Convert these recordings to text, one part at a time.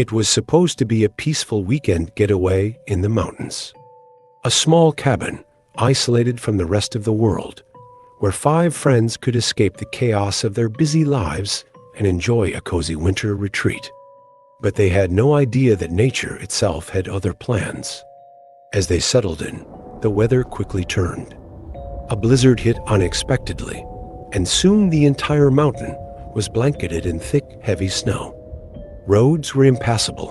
It was supposed to be a peaceful weekend getaway in the mountains. A small cabin, isolated from the rest of the world, where 5 friends could escape the chaos of their busy lives and enjoy a cozy winter retreat. But they had no idea that nature itself had other plans. As they settled in, the weather quickly turned. A blizzard hit unexpectedly, and soon the entire mountain was blanketed in thick, heavy snow. Roads were impassable,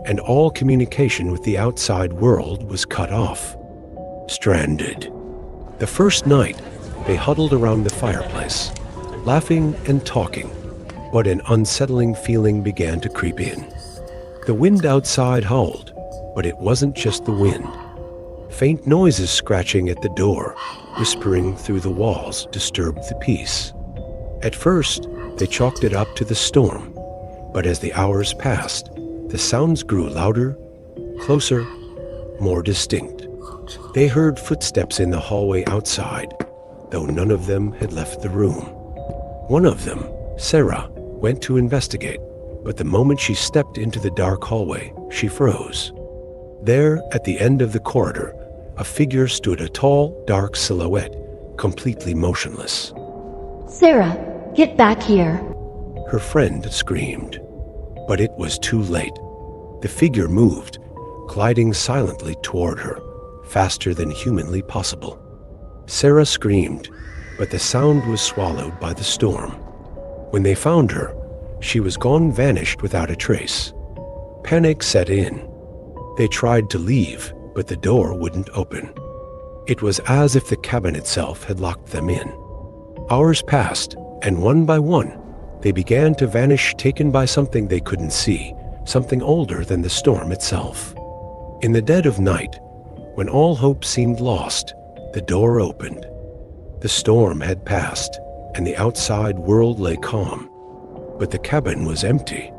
and all communication with the outside world was cut off. Stranded. The first night, they huddled around the fireplace, laughing and talking, but an unsettling feeling began to creep in. The wind outside howled, but it wasn't just the wind. Faint noises scratching at the door, whispering through the walls, disturbed the peace. At first, they chalked it up to the storm, but as the hours passed, the sounds grew louder, closer, more distinct. They heard footsteps in the hallway outside, though none of them had left the room. One of them, Sarah, went to investigate, but the moment she stepped into the dark hallway, she froze. There, at the end of the corridor, a figure stood, a tall, dark silhouette, completely motionless. "Sarah, get back here!" Her friend screamed, but it was too late. The figure moved, gliding silently toward her, faster than humanly possible. Sarah screamed, but the sound was swallowed by the storm. When they found her, she was gone, vanished without a trace. Panic set in. They tried to leave, but the door wouldn't open. It was as if the cabin itself had locked them in. Hours passed, and one by one, they began to vanish, taken by something they couldn't see, something older than the storm itself. In the dead of night, when all hope seemed lost, the door opened. The storm had passed, and the outside world lay calm. But the cabin was empty.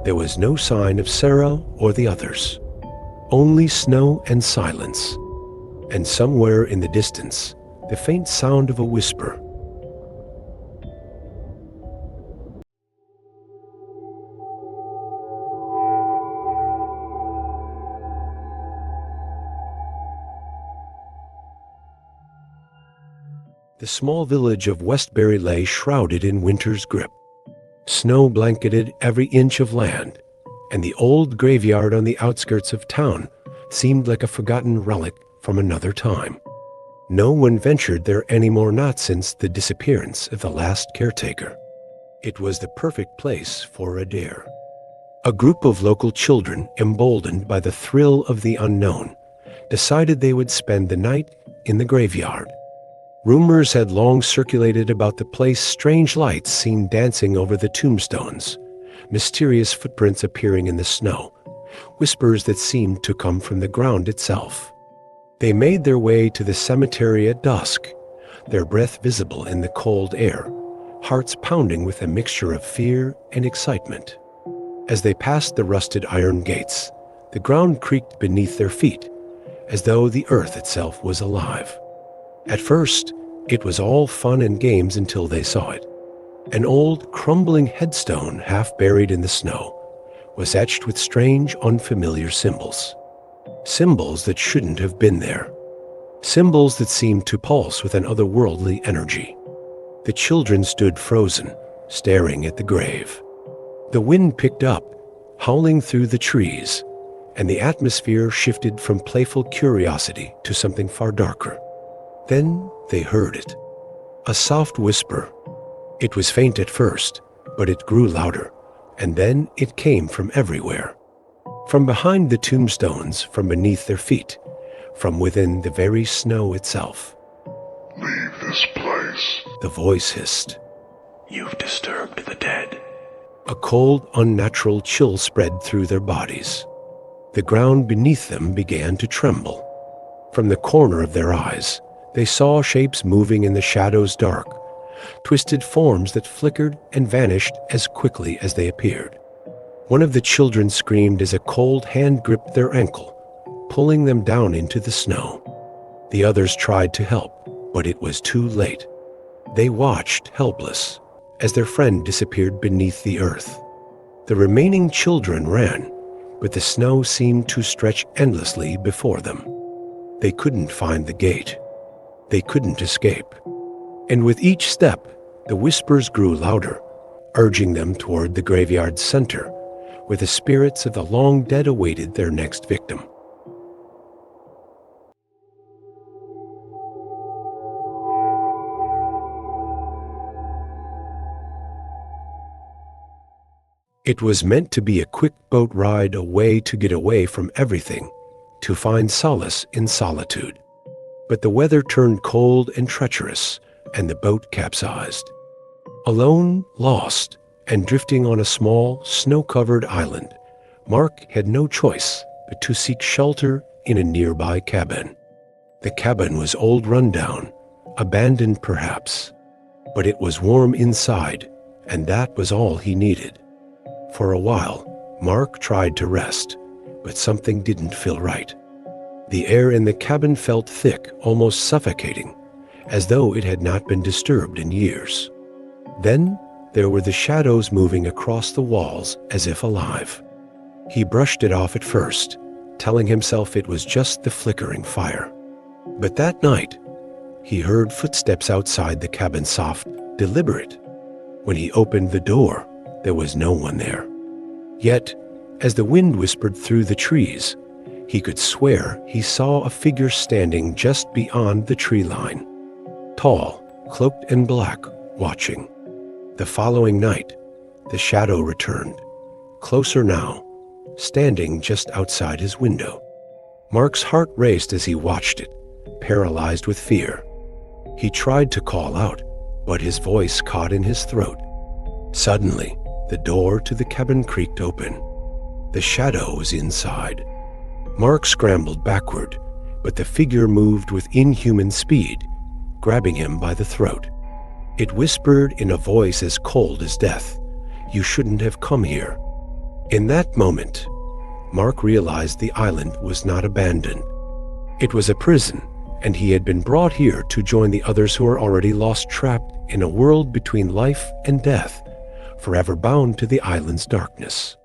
There was no sign of Sarah or the others. Only snow and silence. And somewhere in the distance, the faint sound of a whisper. The small village of Westbury lay shrouded in winter's grip. Snow blanketed every inch of land, and the old graveyard on the outskirts of town seemed like a forgotten relic from another time. No one ventured there anymore, not since the disappearance of the last caretaker. It was the perfect place for a dare. A group of local children, emboldened by the thrill of the unknown, decided they would spend the night in the graveyard. Rumors had long circulated about the place, strange lights seen dancing over the tombstones, mysterious footprints appearing in the snow, whispers that seemed to come from the ground itself. They made their way to the cemetery at dusk, their breath visible in the cold air, hearts pounding with a mixture of fear and excitement. As they passed the rusted iron gates, the ground creaked beneath their feet, as though the earth itself was alive. At first, it was all fun and games until they saw it. An old, crumbling headstone, half buried in the snow, was etched with strange, unfamiliar symbols. Symbols that shouldn't have been there. Symbols that seemed to pulse with an otherworldly energy. The children stood frozen, staring at the grave. The wind picked up, howling through the trees, and the atmosphere shifted from playful curiosity to something far darker. Then they heard it. A soft whisper. It was faint at first, but it grew louder, and then it came from everywhere. From behind the tombstones, from beneath their feet, from within the very snow itself. "Leave this place," the voice hissed. "You've disturbed the dead." A cold, unnatural chill spread through their bodies. The ground beneath them began to tremble. From the corner of their eyes, they saw shapes moving in the shadows, dark, twisted forms that flickered and vanished as quickly as they appeared. One of the children screamed as a cold hand gripped their ankle, pulling them down into the snow. The others tried to help, but it was too late. They watched, helpless, as their friend disappeared beneath the earth. The remaining children ran, but the snow seemed to stretch endlessly before them. They couldn't find the gate. They couldn't escape. And with each step, the whispers grew louder, urging them toward the graveyard's center, where the spirits of the long dead awaited their next victim. It was meant to be a quick boat ride away to get away from everything, to find solace in solitude. But the weather turned cold and treacherous, and the boat capsized. Alone, lost, and drifting on a small, snow-covered island, Mark had no choice but to seek shelter in a nearby cabin. The cabin was old rundown, abandoned perhaps, but it was warm inside, and that was all he needed. For a while, Mark tried to rest, but something didn't feel right. The air in the cabin felt thick, almost suffocating, as though it had not been disturbed in years. Then there were the shadows moving across the walls as if alive. He brushed it off at first, telling himself it was just the flickering fire. But that night, he heard footsteps outside the cabin, soft, deliberate. When he opened the door, there was no one there. Yet, as the wind whispered through the trees, he could swear he saw a figure standing just beyond the tree line. Tall, cloaked and black, watching. The following night, the shadow returned, closer now, standing just outside his window. Mark's heart raced as he watched it, paralyzed with fear. He tried to call out, but his voice caught in his throat. Suddenly, the door to the cabin creaked open. The shadow was inside. Mark scrambled backward, but the figure moved with inhuman speed, grabbing him by the throat. It whispered in a voice as cold as death, "You shouldn't have come here." In that moment, Mark realized the island was not abandoned. It was a prison, and he had been brought here to join the others who were already lost, trapped in a world between life and death, forever bound to the island's darkness.